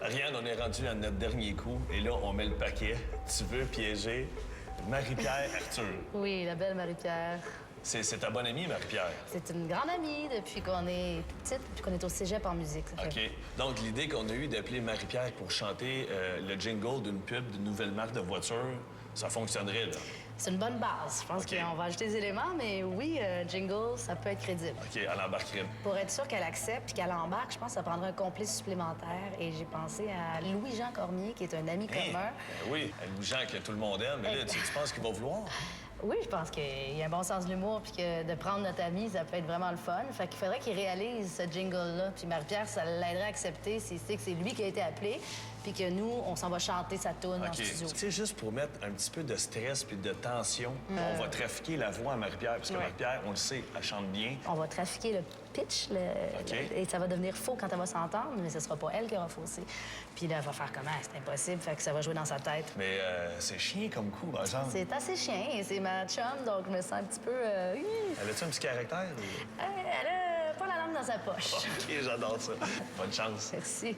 A: Ariane, on est rendu à notre dernier coup, et là, on met le paquet. Tu veux piéger Marie-Pierre Arthur.
C: Oui, la belle Marie-Pierre.
A: C'est ta bonne amie, Marie-Pierre.
C: C'est une grande amie depuis qu'on est petite, depuis qu'on est au cégep en musique.
A: OK. Donc, l'idée qu'on a eue d'appeler Marie-Pierre pour chanter le jingle d'une pub d'une nouvelle marque de voiture, ça fonctionnerait, là.
C: C'est une bonne base. Je pense
A: OK.
C: qu'on va ajouter des éléments, mais oui, jingle, ça peut être crédible.
A: OK, elle embarquerait.
C: Pour être sûr qu'elle accepte puis qu'elle embarque, je pense que ça prendrait un complice supplémentaire. Et j'ai pensé à Louis-Jean Cormier, qui est un ami commun.
A: Ben oui, Louis-Jean que tout le monde aime, mais là, tu penses qu'il va vouloir?
C: Oui, je pense qu'il y a un bon sens de l'humour puis que de prendre notre ami, ça peut être vraiment le fun. Fait qu'il faudrait qu'il réalise ce jingle-là. Puis Marie-Pierre, ça l'aiderait à accepter s'il sait que c'est lui qui a été appelé puis que nous, on s'en va chanter sa toune en
A: OK.
C: studio.
A: Tu sais, juste pour mettre un petit peu de stress puis de tension, on va trafiquer la voix à Marie-Pierre, parce que Marie-Pierre, on le sait, elle chante bien.
C: On va trafiquer le pitch
A: OK.
C: et ça va devenir faux quand elle va s'entendre, mais ce sera pas elle qui aura faussé. Puis là, elle va faire comment? C'est impossible, fait que ça va jouer dans sa tête.
A: Mais c'est chien comme coup, par exemple.
C: C'est assez chien et c'est ma chum, donc je me sens un petit peu...
A: Elle a-tu un petit caractère? Ou...
C: Elle a pas la langue dans sa poche.
A: OK, j'adore ça. Bonne chance.
C: Merci.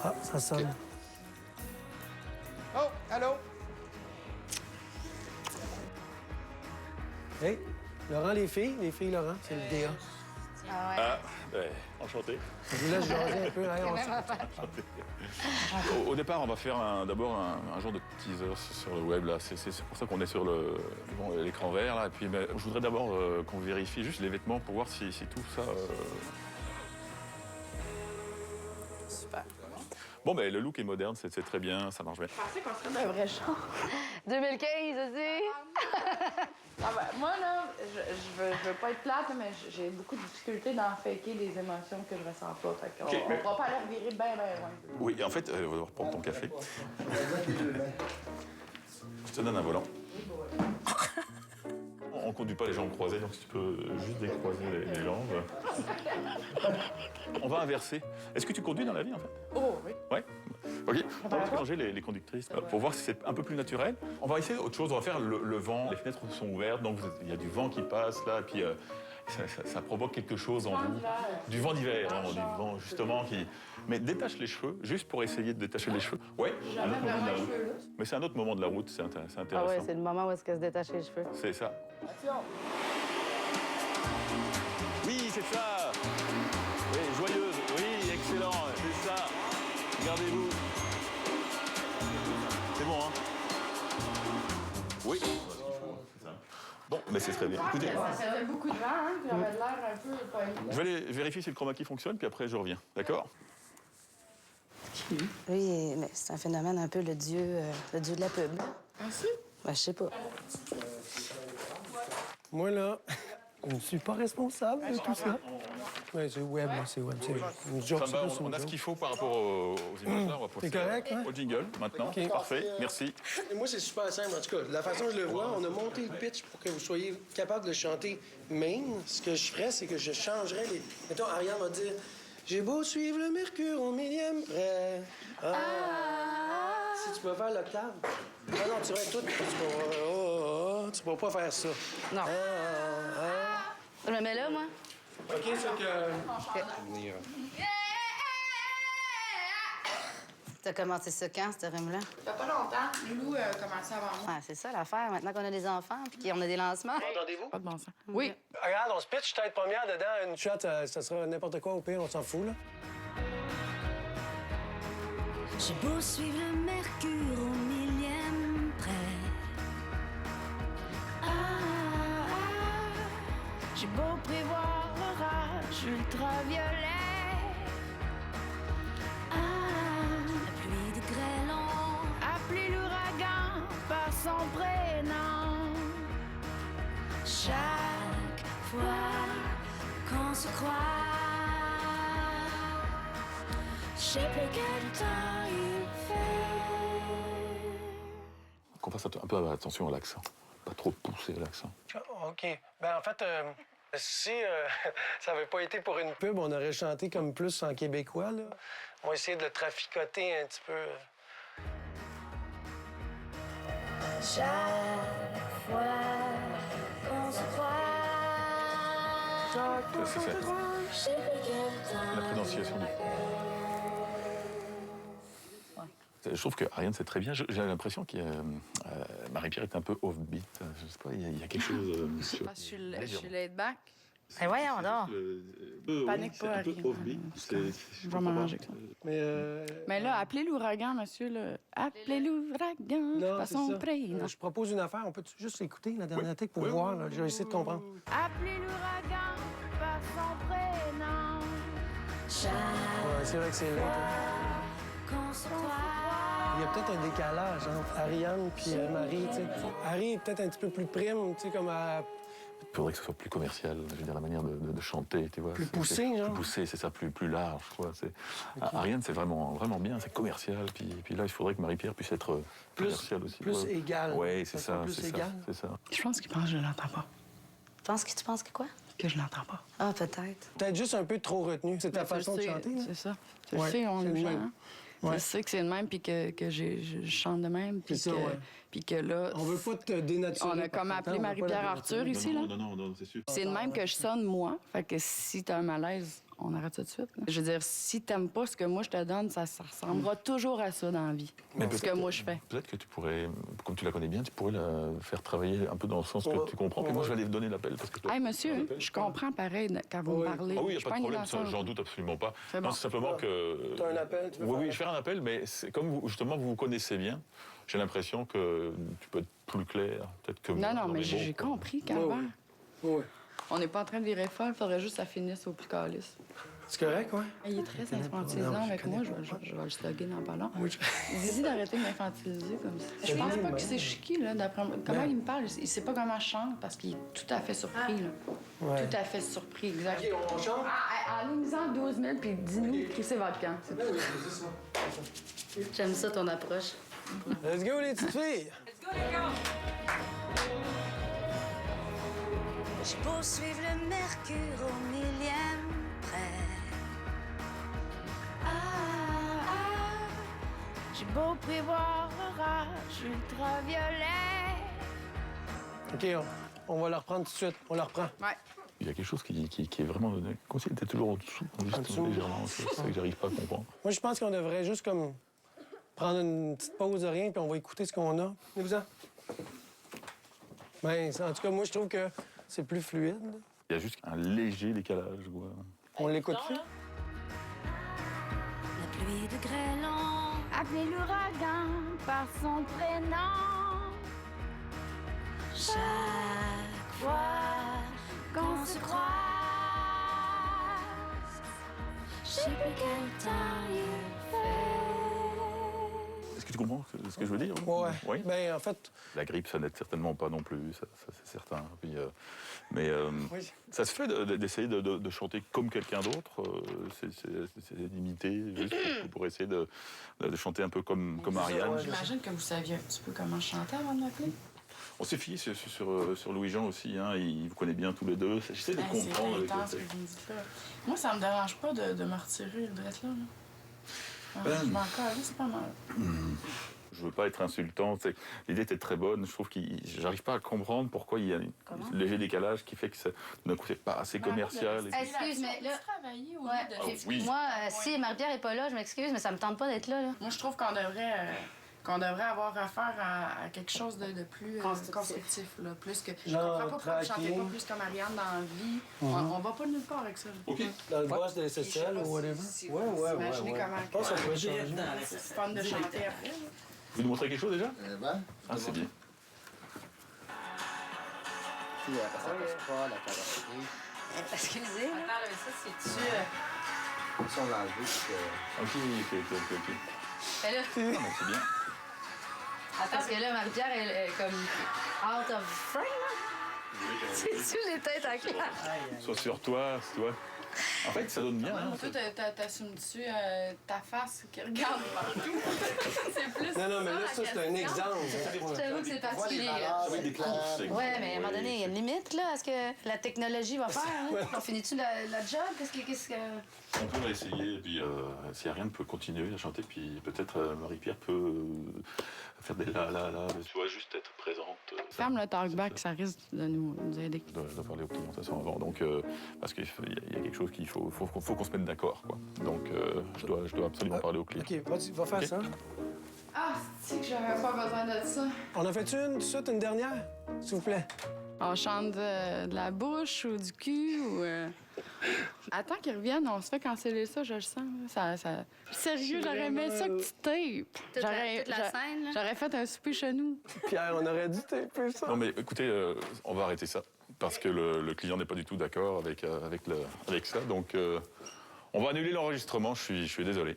P: Ah, ça sonne.
G: Oh, allô?
P: Hey, Laurent, les filles, Laurent, c'est le DA.
K: Ah, ben, enchanté.
P: Je vous laisse jaser un peu. Hein,
K: Au départ, on va faire d'abord un genre de teaser sur le web. Là. C'est pour ça qu'on est sur l'écran vert. Là. Et puis, ben, je voudrais d'abord qu'on vérifie juste les vêtements pour voir si tout ça...
N: Super.
K: Bon, ben, le look est moderne, c'est très bien, ça marche bien.
H: Je pensais qu'on serait d'un vrai genre.
C: 2015 aussi.
H: Ah ben, moi, là, je veux pas être plate, mais j'ai beaucoup de difficultés dans faker les émotions que je ressens pas. Fait qu'on
K: OK, mais-
H: on va pas aller revirer bien loin.
K: Oui, en fait, on va reprendre ton café. Je te donne un volant. On conduit pas les jambes croisées, donc si tu peux juste décroiser les jambes. On va inverser. Est-ce que tu conduis dans la vie, en fait?
H: Oh, oui.
K: Ouais. OK. On va mélanger les conductrices pour voir si c'est un peu plus naturel. On va essayer autre chose. On va faire le vent. Les fenêtres sont ouvertes, donc il y a du vent qui passe là, et puis ça provoque quelque chose en vous. Du vent d'hiver, vraiment, du vent justement qui. Mais détache les cheveux, juste pour essayer de détacher les cheveux. Ouais. un autre moment de la route. Mais c'est un autre moment de la route, c'est intéressant.
C: Ah ouais, c'est le moment où est-ce qu'elle se détache les cheveux.
K: C'est ça. Oui, c'est ça. Oui, joyeuse. Oui, excellent. C'est ça. Regardez-vous. C'est bon, hein? Oui. C'est ça. Bon, mais c'est très bien. Écoutez,
H: Ça fait beaucoup de vent, hein, puis j'avais l'air un peu pas évident.
K: je vais aller vérifier si le chroma key fonctionne, puis après je reviens. D'accord?
C: Oui, mais c'est un phénomène un peu le dieu de la pub.
H: Ah, si?
C: Ben, je sais pas.
P: Moi, là, je ne suis pas responsable de tout ça. Oui, c'est web, là, c'est web. C'est une joke,
K: Ça me va,
P: c'est
K: on a ce qu'il faut par rapport aux images là. On va passer
P: C'est correct, hein?
K: au jingle maintenant.
P: OK.
K: Parfait, merci.
P: Moi, c'est super simple, en tout cas. La façon dont je le vois, on a monté le pitch pour que vous soyez capable de chanter main. Ce que je ferais, c'est que je changerais les... Mettons, Ariane va dire « J'ai beau suivre le mercure au millième près. Si tu peux faire l'octave. Ah non, tu vas tout. Tu pourras pas faire ça.
C: Non. Je me mets là, moi?
P: OK, c'est que...
C: T'as commencé ça quand, ce rime-là?
H: Ça fait pas longtemps. Loulou a commencé avant moi.
C: Ah, c'est ça l'affaire, maintenant qu'on a des enfants puis qu'on a des lancements.
P: Entendez-vous?
H: Pas de bon sens. Oui.
P: Regarde, on se pitch tête première dedans. Une shot, ça sera n'importe quoi au pire, on s'en fout, là.
E: J'ai beau suivre le mercure au millième près. J'ai beau prévoir l'orage ultraviolet. La pluie de grêlons. Appelez l'ouragan par son prénom. Chaque fois qu'on se croit, je sais plus quel temps il fait.
K: Qu'on fasse un peu attention à l'accent. Pas trop pousser l'accent.
P: OK. Ben en fait, si ça avait pas été pour une pub, on aurait chanté comme plus en québécois, là. On va essayer de le traficoter un petit peu.
E: Chaque fois qu'on se croit,
K: C'est ça.
E: je sais plus quel temps.
K: La prononciation du... Je trouve que Ariane, c'est très bien. J'ai l'impression que Marie-Pierre est un peu off-beat. Je sais pas, il y a quelque chose...
N: Je suis laid back.
C: Ben voyons donc.
Q: Panique pas,
K: un peu
Q: Harry.
K: off-beat.
Q: Je vais m'arranger avec ça. Mais là, appelez l'ouragan, monsieur. Là. Appelez l'ouragan par son prénom.
P: Je propose une affaire. On peut juste écouter la dernière take pour voir? Là? Je vais essayer de comprendre.
H: Appelez l'ouragan par son prénom.
P: Ouais, c'est vrai que c'est là. Il y a peut-être un décalage entre Ariane et Marie. T'sais. Harry est peut-être un petit peu plus prime, comme à...
K: Il faudrait que ce soit plus commercial, je veux dire, la manière de chanter, tu vois.
P: Plus poussé, genre?
K: Plus poussé, c'est ça, plus large, quoi. Ariane, c'est vraiment bien, c'est commercial. Puis là, il faudrait que Marie-Pierre puisse être commerciale aussi.
P: Plus égale.
K: Oui, c'est ça,
P: plus égal.
K: c'est ça.
Q: Je pense qu'il pense que je l'entends pas.
C: Tu penses que quoi?
Q: Que je l'entends pas.
C: Ah, peut-être.
P: Peut-être juste un peu trop retenu. C'est ta façon de chanter.
Q: C'est ça. Tu
P: Ouais,
Q: le sais, on
P: c'est
Q: est
P: le
Q: gens.
P: même.
Q: Hein?
P: Ouais.
Q: Tu sais que c'est le même, puis que je chante de même. Puis
P: C'est
Q: que,
P: ça, ouais.
Q: puis que là...
P: On veut pas te dénaturer.
Q: On a comme appelé Marie-Pierre Arthur ici, là.
K: Non, c'est sûr.
Q: C'est le même que je sonne, moi. Fait que si t'as un malaise, on arrête ça tout de suite. Là. Je veux dire, si t'aimes pas ce que moi je te donne, ça ressemblera toujours à ça dans la vie.
K: Mais
Q: ce que moi je fais.
K: Peut-être que tu pourrais, comme tu la connais bien, tu pourrais la faire travailler un peu dans le sens que tu comprends. Puis moi, je vais aller donner l'appel.
Q: Hey, monsieur, je comprends pareil quand vous me parlez.
K: Ah oui, il n'y
Q: Je
K: a pas de
Q: suis
K: problème,
Q: innocente.
K: j'en doute absolument pas.
Q: C'est bon.
K: Non, c'est simplement que...
P: Tu as un appel? Tu veux
K: Oui, je vais faire un appel, mais comme justement vous vous connaissez bien, j'ai l'impression que tu peux être plus clair, peut-être que moi.
Q: Non,
K: dans
Q: mais
K: mes
Q: j'ai
K: mots, quoi.
Q: compris qu'avant.
P: Oui.
Q: On n'est pas en train de virer folle, il faudrait juste que ça finisse au plus calice.
P: C'est correct, ouais?
Q: Il est très infantilisant avec moi, je vais le slugger dans pas long. Dis-y d'arrêter de m'infantiliser comme ça. Je pense pas que c'est chiqui, là, d'après moi. Comment il me parle? Il sait pas comment je chante parce qu'il est tout à fait surpris, là.
P: Ouais.
Q: Tout à fait surpris, exact.
P: OK, on chante?
Q: Allez-nous-en 12 000, puis dis-nous qui c'est votre camp. C'est tout.
C: J'aime ça, ton approche.
P: Let's go, les petites filles!
R: Je poursuis le mercure au millième près.
H: J'ai beau prévoir orage ultraviolet.
P: OK, on va la reprendre tout de suite. On la reprend.
Q: Ouais.
K: Il y a quelque chose qui est vraiment... Comme s'il était toujours en dessous, juste légèrement. C'est ça que j'arrive pas à comprendre.
P: Moi, je pense qu'on devrait juste comme prendre une petite pause de rien, puis on va écouter ce qu'on a. Venez-vous-en. Ben, en tout cas, moi, je trouve que c'est plus fluide.
K: Il y a juste un léger décalage, quoi.
P: On l'écoute plus?
R: La pluie de grêlon.
H: Appelez l'ouragan par son prénom.
R: Chaque fois
H: Qu'on se croise.
R: je sais plus quel temps il fait.
K: Est-ce que tu comprends ce que je veux dire?
P: Ouais.
K: Oui.
P: Ben, en fait...
K: La grippe, ça n'aide certainement pas non plus, ça c'est certain. Puis, mais
P: Oui.
K: ça se fait d'essayer de chanter comme quelqu'un d'autre, c'est d'imiter, juste pour essayer de chanter un peu comme Ariane.
Q: J'imagine que vous saviez un petit peu comment je chantais avant de m'appeler.
K: On s'est fié sur Louis-Jean aussi, hein, il vous connaît bien tous les deux. J'essaie de comprendre avec
Q: C'est intense ce que vous me dites là. Moi, ça me dérange pas de me retirer le dresse là. Je m'en calme, c'est pas mal.
K: Je veux pas être insultant. L'idée était très bonne. Je trouve que j'arrive pas à comprendre pourquoi il y a un léger décalage qui fait que d'un coup c'est pas assez commercial.
C: Excuse, mais là...
Q: travailler au
C: Ouais.
Q: lieu de...
K: Oui.
C: Moi, si Marie-Pierre est pas là, je m'excuse, mais ça me tente pas d'être là.
Q: Moi, je trouve qu'on devrait avoir affaire à quelque chose de plus constructif. Là. Plus que... Je
P: Genre,
Q: comprends pas pourquoi vous chantez
P: tracking.
Q: pas plus comme Ariane dans la vie. On va pas nulle part avec ça. Là.
K: OK.
P: Dans le boss de SSL ou whatever? Ouais.
Q: Imaginez comment...
P: Je pense que ça pourrait changer.
Q: C'est fun de chanter après. Là.
K: Vous nous montrez quelque chose déjà? Ah, c'est bien.
O: Puis après, ça passe pas, la carrosserie.
C: Excusez.
Q: Attends, là, ça, c'est-tu...
O: Si on l'a enlevé, c'est que...
K: OK.
C: Mais là,
K: Ah, mais c'est bien.
C: parce que là, Marie-Pierre est comme out of frame. C'est-tu les têtes à clair?
K: Soit sur toi, c'est toi. En fait, ça donne bien. Hein,
Q: Toi, t'assumes-tu ta face qui regarde partout? C'est plus
P: Non, mais là, ça, c'est un exemple.
C: J'avoue que c'est particulier. Là.
K: Ça va être des courses.
C: Ouais, mais à un moment donné, il y a une limite là, à ce que la technologie va faire. Hein? On finit-tu la job? Qu'est-ce que...
K: On peut réessayer, et puis si Ariane peut continuer à chanter, puis peut-être Marie-Pierre peut faire des là. Tu vois, juste être présente.
Q: Ferme le talkback, ça risque de nous aider.
K: Je dois parler aux clients de toute façon avant, donc, parce qu'il y a quelque chose qu'il faut qu'on se mette d'accord, quoi. Donc, je dois absolument parler aux clients.
P: OK, vas-y, va faire ça.
Q: Ah, c'est que j'avais pas besoin de ça.
P: On en fait une tout de suite, une dernière? S'il vous plaît.
Q: On chante de la bouche ou du cul ou... Attends qu'ils reviennent, on se fait canceller ça, je le sens. Sérieux, j'aurais aimé ça que tu tapes.
I: Toute la scène, là.
Q: J'aurais fait un souper chez nous.
P: Pierre, on aurait dû taper ça.
K: Non, mais écoutez, on va arrêter ça. Parce que le client n'est pas du tout d'accord avec ça. Donc, on va annuler l'enregistrement. Je suis désolé.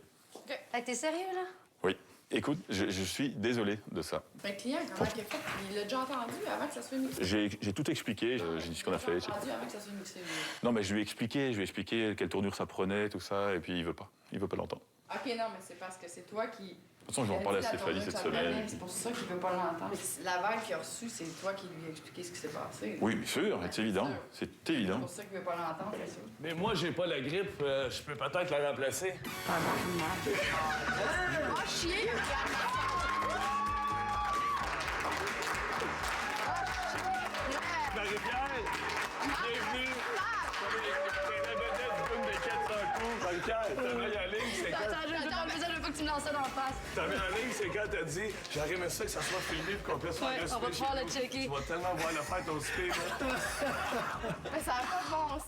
C: T'es sérieux, là?
K: Oui. Écoute, je suis désolé de ça.
Q: Le client, comment il a fait? Il l'a déjà entendu avant que ça se fait mixer?
K: J'ai tout expliqué. J'ai dit ce qu'on a fait.
Q: Il l'a entendu avant que ça se fait mixer.
K: Non, mais je lui ai expliqué quelle tournure ça prenait, tout ça, et puis il veut pas l'entendre.
Q: OK, non, mais c'est parce que c'est toi qui...
K: De toute façon, je vais en parler à Stéphanie cette semaine.
Q: C'est pour ça qu'il veut pas l'entendre. La vague qu'il a reçue, c'est toi qui lui as expliqué ce qui s'est passé.
K: Oui, bien sûr, c'est évident. C'est évident.
Q: C'est pour ça qu'il veut pas l'entendre, c'est sûr.
A: Mais moi, j'ai pas la grippe. Je peux peut-être la remplacer.
Q: Oh, chier!
A: Marie-Pierre, bienvenue. T'es la vedette du film des 400 coups. Marie-Pierre, ta meilleure ligne, c'est quand...
C: Attends, je veux pas que tu me lances ça dans la face.
A: Ta meilleure ligne, c'est quand t'as dit « J'aurais aimé ça que ça soit filmé et qu'on puisse faire le
C: on va
A: souper
C: pouvoir
A: chez
C: le
A: nous.
C: checker.
A: Tu vas tellement voir le faire ton souper, là.
Q: Mais ça n'a pas de bon sens.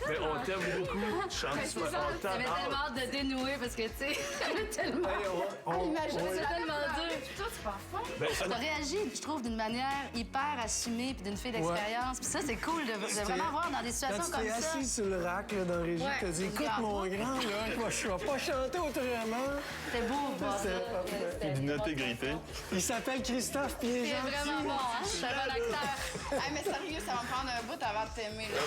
A: Mais on t'aime beaucoup. Tu chantes super. On t'aime.
C: J'avais tellement hâte de dénouer parce que, tu sais, j'avais tellement...
Q: Imagine,
C: c'est tellement dur.
Q: Toi, c'est pas fun.
C: T'as réagi, je trouve, d'une manière hyper assumée puis d'une fille d'expérience. Puis ça, c'est cool de vraiment voir dans des situations comme ça.
P: Quand tu t'es assis sur le rack là, dans la régie, t'as dit « Écoute, mon grand, là, moi, je vais pas chanter autrement. »
C: C'était beau, voir ça.
K: D'une intégrité.
P: Il s'appelle Christophe, puis il est
C: C'est
P: gentil.
C: vraiment bon, hein? C'est un bon acteur.
Q: Hey, mais sérieux, ça va me prendre un bout avant de t'aimer, là.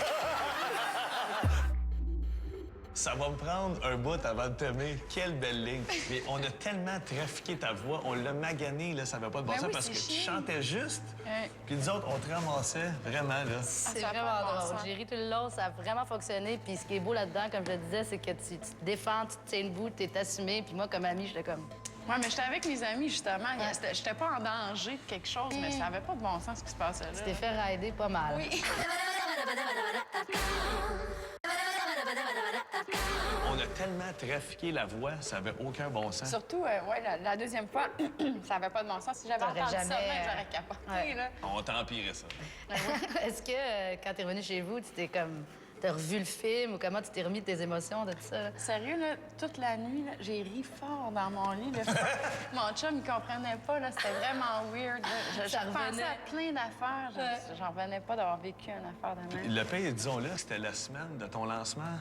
A: Ça va me prendre un bout avant de t'aimer. Quelle belle ligne. Mais on a tellement trafiqué ta voix, on l'a magané, là, ça va pas de bon sens parce que tu chantais juste. Puis nous autres, on te ramassait vraiment, là.
C: C'est vraiment drôle. J'ai ri tout le long, ça a vraiment fonctionné. Puis ce qui est beau là-dedans, comme je le disais, c'est que tu te défends, tu te tiens debout, tu es assumé. Puis moi, comme amie, j'étais comme...
Q: Ouais, mais j'étais avec mes amis, justement. J'étais pas en danger de quelque chose, mais ça avait pas de bon sens ce qui se passait là.
C: Tu t'es fait rider pas mal.
Q: Oui.
A: On a tellement trafiqué la voix, ça avait aucun bon sens.
Q: Surtout, la deuxième fois, ça avait pas de bon sens. Si j'avais entendu ça, même, j'aurais capoté, là.
A: On t'empirait ça.
C: Est-ce que, quand t'es revenu chez vous, tu t'es comme... T'as revu le film ou comment tu t'es remis de tes émotions de tout ça? Là?
Q: Sérieux, là, toute la nuit, là, j'ai ri fort dans mon lit. Là. Mon chum, il comprenait pas, là, c'était vraiment weird. Là. Je pensais à plein d'affaires. J'en revenais pas d'avoir vécu une affaire de même.
A: Le pire, disons-le, c'était la semaine de ton lancement,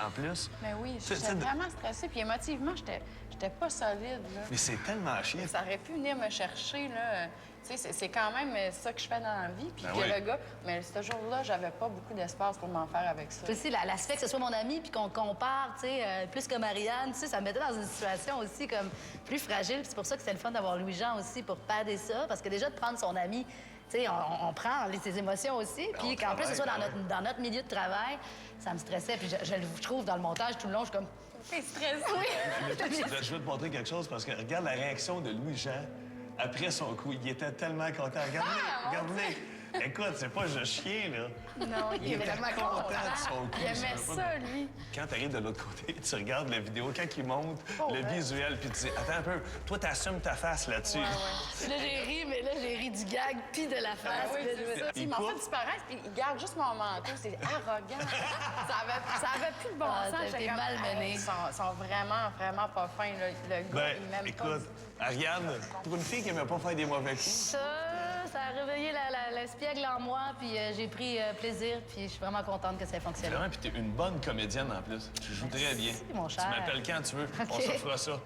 A: en plus.
Q: Mais oui, j'étais vraiment stressée. Puis émotivement, j'étais pas solide. Là.
A: Mais c'est tellement chiant.
Q: Ça aurait pu venir me chercher, là. Tu sais, c'est quand même ça que je fais dans la vie. Puis
A: Ben
Q: que
A: oui.
Q: le gars... Mais ce jour-là, j'avais pas beaucoup d'espace pour m'en faire avec ça.
C: Aussi, l'aspect que ce soit mon ami puis qu'on compare, tu sais, plus que Marianne, tu sais, ça me mettait dans une situation aussi comme plus fragile. Puis c'est pour ça que c'était le fun d'avoir Louis-Jean aussi pour padder ça. Parce que déjà, de prendre son ami, tu sais, on prend ses émotions aussi. Puis qu'en plus, ce soit dans notre milieu de travail, ça me stressait. Puis je le trouve dans le montage tout le long, je suis comme...
Q: T'es stressée.
A: Je veux te montrer quelque chose parce que regarde la réaction de Louis-Jean après son coup. Il était tellement content. Regarde-les. Écoute, c'est pas je chien, là.
Q: Non, il est
A: était
Q: vraiment
A: content de son coup.
Q: Il aimait ça, lui.
A: Quand t'arrives de l'autre côté, tu regardes la vidéo, quand il monte le visuel, puis tu dis, attends un peu, toi, t'assumes ta face là-dessus.
C: Là, j'ai ri, mais là, j'ai ri du gag puis de la face.
Q: Oui, c'est ça. Ils m'ont fait disparaître, puis ils gardent juste mon manteau. C'est arrogant. ça avait plus de bon sens.
C: T'es
Q: J'étais comme,
C: malmené.
Q: Ils sont vraiment, vraiment pas fins. Là. Le gars, il m'aime pas.
A: Écoute, Ariane, pour une fille qui aimait pas faire des mauvais coups...
C: Ça a réveillé l'espiègle en moi, puis j'ai pris plaisir, puis je suis vraiment contente que ça ait fonctionné.
A: Vraiment, puis t'es une bonne comédienne en plus. Tu joues très bien.
C: Merci, mon cher.
A: Tu m'appelles quand tu veux.
C: OK.
A: On se fera ça.